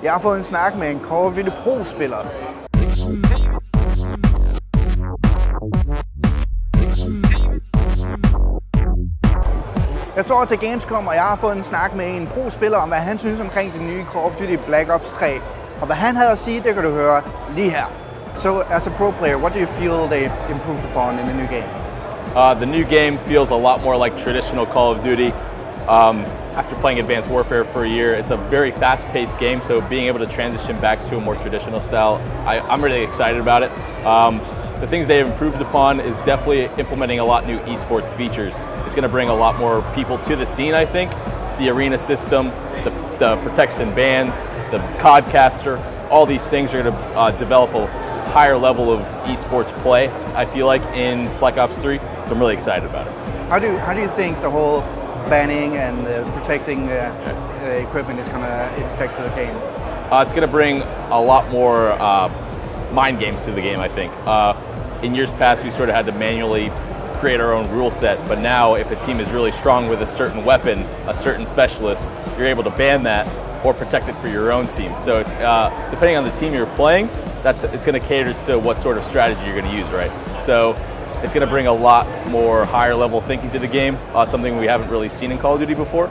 Jeg har fået en snak med en Call of Duty Pro-spiller. Jeg står til Gamescom, og jeg har fået en snak med en pro-spiller om, hvad han synes omkring det nye Call of Duty Black Ops 3. Og hvad han havde at sige, det kan du høre lige her. So, as a pro player, what do you feel they've improved upon in the new game? The new game feels a lot more like traditional Call of Duty. After playing Advanced Warfare for a year, it's a very fast-paced game, so being able to transition back to a more traditional style, I'm really excited about it. The things they have improved upon is definitely implementing a lot new esports features. It's going to bring a lot more people to the scene, I think. The arena system, the protects and bans, the codcaster, all these things are going to develop a higher level of esports play, I feel like, in Black Ops 3, so I'm really excited about it. How do you think the whole banning and protecting equipment is going to affect the game? It's going to bring a lot more mind games to the game, I think. In years past, we sort of had to manually create our own rule set, but now if a team is really strong with a certain weapon, a certain specialist, you're able to ban that or protect it for your own team. So depending on the team you're playing, it's going to cater to what sort of strategy you're going to use, right? So it's going to bring a lot more higher level thinking to the game, something we haven't really seen in Call of Duty before,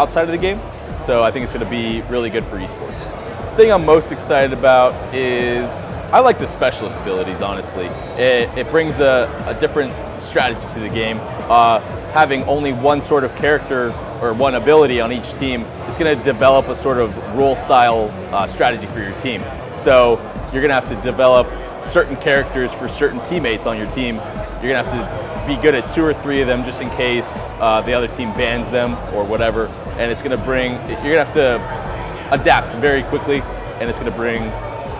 outside of the game. So I think it's going to be really good for esports. The thing I'm most excited about is I like the specialist abilities, honestly. It brings a different strategy to the game. Having only one sort of character or one ability on each team, it's going to develop a sort of rule-style strategy for your team. So you're going to have to develop certain characters for certain teammates on your team. You're going to have to be good at 2 or 3 of them just in case the other team bans them or whatever. And it's going to bring, you're going to have to adapt very quickly, and it's going to bring,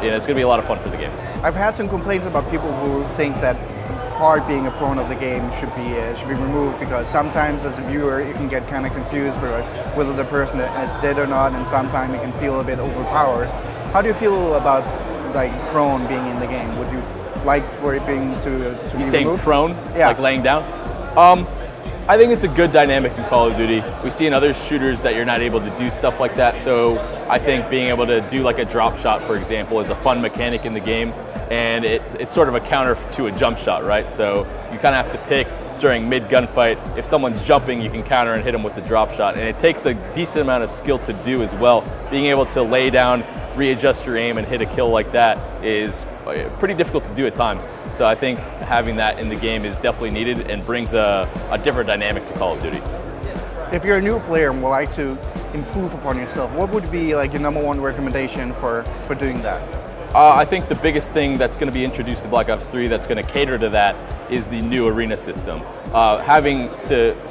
it's going to be a lot of fun for the game. I've had some complaints about people who think that part being a pawn of the game should be removed, because sometimes as a viewer you can get kind of confused with whether the person is dead or not, and sometimes you can feel a bit overpowered. How do you feel about like prone being in the game? Would you like for it being to be removed? You saying prone? Yeah. Like laying down? I think it's a good dynamic in Call of Duty. We see in other shooters that you're not able to do stuff like that, so I think being able to do like a drop shot, for example, is a fun mechanic in the game, and it's sort of a counter to a jump shot, right? So you kind of have to pick during mid-gunfight. If someone's jumping, you can counter and hit them with the drop shot, and it takes a decent amount of skill to do as well. Being able to lay down, readjust your aim, and hit a kill like that is pretty difficult to do at times. So I think having that in the game is definitely needed and brings a different dynamic to Call of Duty. If you're a new player and would like to improve upon yourself, what would be like your #1 recommendation for doing that? I think the biggest thing that's going to be introduced to Black Ops 3 that's going to cater to that is the new arena system.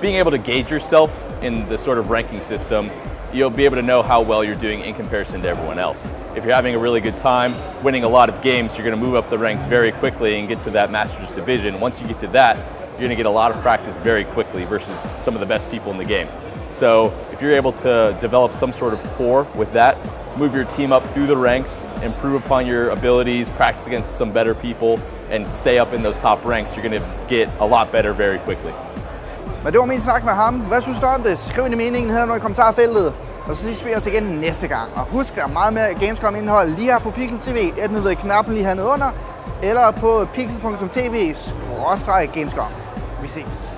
Being able to gauge yourself in the sort of ranking system, you'll be able to know how well you're doing in comparison to everyone else. If you're having a really good time, winning a lot of games, you're going to move up the ranks very quickly and get to that Masters Division. Once you get to that, you're going to get a lot of practice very quickly versus some of the best people in the game. So if you're able to develop some sort of core with that, move your team up through the ranks, improve upon your abilities, practice against some better people, and stay up in those top ranks, you're going to get a lot better very quickly. Men det var min snak med ham. Hvad synes du om det? Skriv ind i meningen her i kommentarfeltet. Og så ses vi os igen næste gang. Og husk, der er meget mere Gamescom-indhold lige her på Pixel TV. Enten ved knappen lige hernede under, eller på pixel.tv/Gamescom. Vi ses.